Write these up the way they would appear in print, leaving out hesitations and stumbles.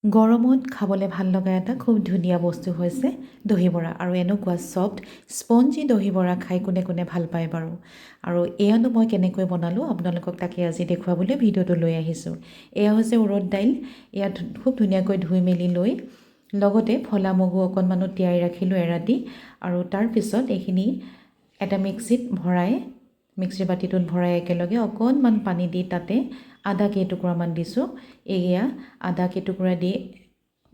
গৰমত খাবলৈ ভাল লগা এটা খুব ধুনীয়া বস্তু হৈছে দহি বৰা আৰু এনেকুৱা ছফ্ট স্পঞ্জি দহি বৰা খাই কোনে কোনে ভাল পায় বাৰু। আৰু এয়ানো মই কেনেকৈ বনালোঁ আপোনালোকক তাকে আজি দেখুৱাবলৈ ভিডিঅ'টো লৈ আহিছোঁ। এয়া হৈছে উৰদ দাইল, ইয়াত খুব ধুনীয়াকৈ ধুই মেলি লৈ লগতে ফলা মগু অকণমানো তিয়াই ৰাখিলোঁ এৰাতি। আৰু তাৰপিছত এইখিনি এটা মিক্সিত ভৰাই মিক্সিৰ বাতিটোত ভৰাই একেলগে অকণমান পানী দি তাতে আদা কেইটুকুৰামান দিছোঁ। এয়া আদা কেইটুকুৰা দি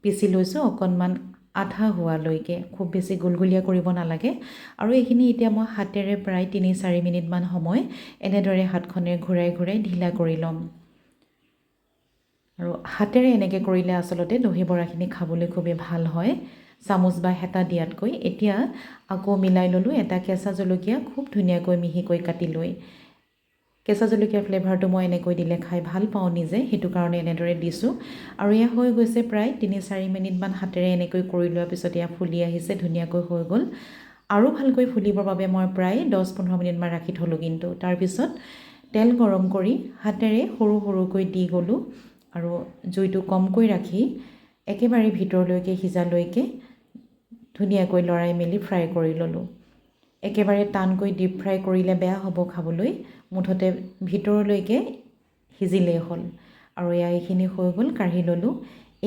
পিচি লৈছোঁ অকণমান আধা হোৱালৈকে, খুব বেছি গুলগুলীয়া কৰিব নালাগে। আৰু এইখিনি এতিয়া মই হাতেৰে প্ৰায় ৩-৪ মিনিটমান সময় এনেদৰে হাতখনে ঘূৰাই ঘূৰাই ঢিলা কৰি ল'ম। আৰু হাতেৰে এনেকৈ কৰিলে আচলতে দহি বৰাখিনি খাবলৈ খুবেই ভাল হয়, চামুচ বা হেতা দিয়াতকৈ। এতিয়া আকৌ মিলাই ল'লোঁ এটা কেঁচা জলকীয়া খুব ধুনীয়াকৈ মিহিকৈ কাটি লৈ। কেঁচা জলকীয়াৰ ফ্লেভাৰটো মই এনেকৈ দিলে খাই ভাল পাওঁ নিজে, সেইটো কাৰণে এনেদৰে দিছোঁ। আৰু এয়া হৈ গৈছে প্ৰায় ৩-৪ মিনিটমান হাতেৰে এনেকৈ কৰি লোৱাৰ পিছত এয়া ফুলি আহিছে, ধুনীয়াকৈ হৈ গ'ল। আৰু ভালকৈ ফুলিবৰ বাবে মই প্ৰায় 10-15 মিনিটমান ৰাখি থ'লোঁ। কিন্তু তাৰপিছত তেল গৰম কৰি হাতেৰে সৰু সৰুকৈ দি গ'লোঁ আৰু জুইটো কমকৈ ৰাখি একেবাৰে ভিতৰলৈকে সিজালৈকে ধুনীয়াকৈ লৰাই মেলি ফ্ৰাই কৰি ল'লোঁ। একেবাৰে টানকৈ ডিপ ফ্ৰাই কৰিলে বেয়া হ'ব খাবলৈ, মুঠতে ভিতৰলৈকে সিজিলেই হ'ল। আৰু এয়া এইখিনি হৈ গ'ল, কাঢ়ি ল'লোঁ।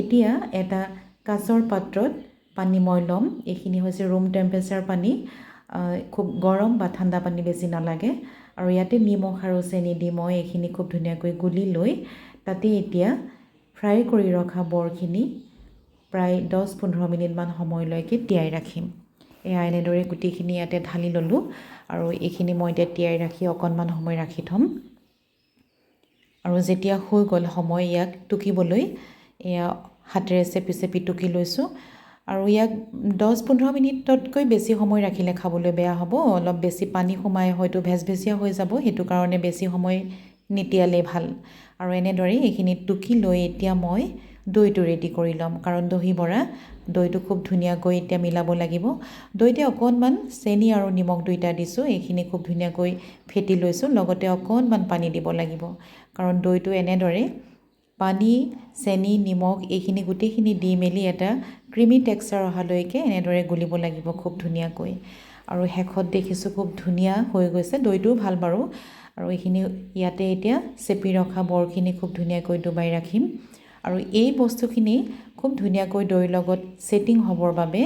এতিয়া এটা কাঁচৰ পাত্ৰত পানী মই ল'ম। এইখিনি হৈছে ৰুম টেম্পাৰেচাৰ পানী, খুব গৰম বা ঠাণ্ডা পানী বেছি নালাগে। আৰু ইয়াতে নিমখ আৰু চেনি দি মই এইখিনি খুব ধুনীয়াকৈ গুলি লৈ তাতে এতিয়া ফ্ৰাই কৰি ৰখা বৰখিনি প্ৰায় 10-15 মিনিটমান সময়লৈকে তিয়াই ৰাখিম। এয়া এনেদৰে গোটেইখিনি ইয়াতে ঢালি ল'লোঁ আৰু এইখিনি মই এতিয়া তিয়াই ৰাখি অকণমান সময় ৰাখি থ'ম। আৰু যেতিয়া হৈ গ'ল সময় ইয়াক টুকিবলৈ, এয়া হাতেৰে চেপি চেপি টুকি লৈছোঁ। আৰু ইয়াক 10-15 মিনিটতকৈ বেছি সময় ৰাখিলে খাবলৈ বেয়া হ'ব, অলপ বেছি পানী সোমাই হয়তো ভেজভেজীয়া হৈ যাব, সেইটো কাৰণে বেছি সময় নিতিয়ালেই ভাল। আৰু এনেদৰে এইখিনি টুকি লৈ এতিয়া মই দৈটো ৰেডি কৰি ল'ম, কাৰণ দহি বৰা দৈটো খুব ধুনীয়াকৈ এতিয়া মিলাব লাগিব। দৈতে অকণমান চেনি আৰু নিমখ দুইটা দিছোঁ, এইখিনি খুব ধুনীয়াকৈ ফেটি লৈছোঁ। লগতে অকণমান পানী দিব লাগিব, কাৰণ দৈটো এনেদৰে পানী, চেনি, নিমখ এইখিনি গোটেইখিনি দি মেলি এটা ক্ৰিমি টেক্সচাৰ অহালৈকে এনেদৰে গুলিব লাগিব খুব ধুনীয়াকৈ। আৰু শেষত দেখিছোঁ খুব ধুনীয়া হৈ গৈছে, দৈটোও ভাল বাৰু। আৰু এইখিনি ইয়াতে এতিয়া চেপি ৰখা বৰখিনি খুব ধুনীয়াকৈ ডুবাই ৰাখিম। আৰু এই বস্তুখিনি খুব ধুনীয়াকৈ দৈৰ লগত ছেটিং হ'বৰ বাবে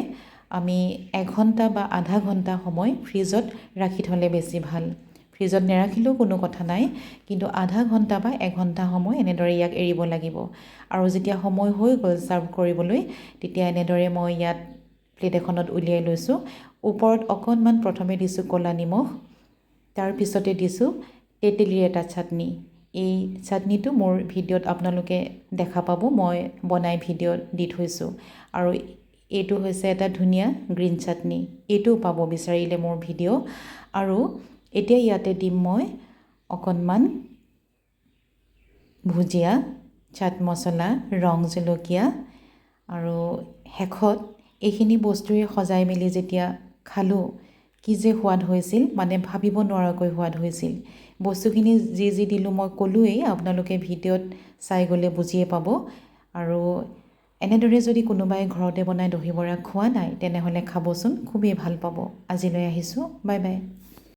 আমি 1 ঘণ্টা বা আধা ঘণ্টা সময় ফ্ৰিজত ৰাখি থ'লে বেছি ভাল। ফ্ৰিজত নেৰাখিলেও কোনো কথা নাই, কিন্তু আধা ঘণ্টা বা 1 ঘণ্টা সময় এনেদৰে ইয়াক এৰিব লাগিব। আৰু যেতিয়া সময় হৈ গ'ল ছাৰ্ভ কৰিবলৈ, তেতিয়া এনেদৰে মই ইয়াত প্লেট এখনত উলিয়াই লৈছোঁ। ওপৰত অকণমান প্ৰথমে দিছোঁ ক'লা নিমখ, তাৰপিছতে দিছোঁ তেঁতেলীৰ এটা চাটনি। এই চাটনিটো মোৰ ভিডিঅ'ত আপোনালোকে দেখা পাব, মই বনাই ভিডিঅ'ত দি থৈছোঁ। আৰু এইটো হৈছে এটা ধুনীয়া গ্ৰীণ চাটনি, এইটোও পাব বিচাৰিলে মোৰ ভিডিঅ'। আৰু এতিয়া ইয়াতে দিম মই অকণমান ভুজিয়া, চাট মছলা, ৰং জলকীয়া। আৰু শেষত এইখিনি বস্তুৰে সজাই মেলি যেতিয়া খালোঁ, কি যে সোৱাদ হৈছিল, মানে ভাবিব নোৱাৰাকৈ সোৱাদ হৈছিল। বস্তুখিনি যি যি দিলোঁ মই ক'লোৱেই, আপোনালোকে ভিডিঅ'ত চাই গ'লে বুজিয়ে পাব। আৰু এনেদৰে যদি কোনোবাই ঘৰতে বনাই দহি বৰা খোৱা নাই, তেনেহ'লে খাবচোন, খুবেই ভাল পাব। আজিলৈ আহিছোঁ, বাই বাই।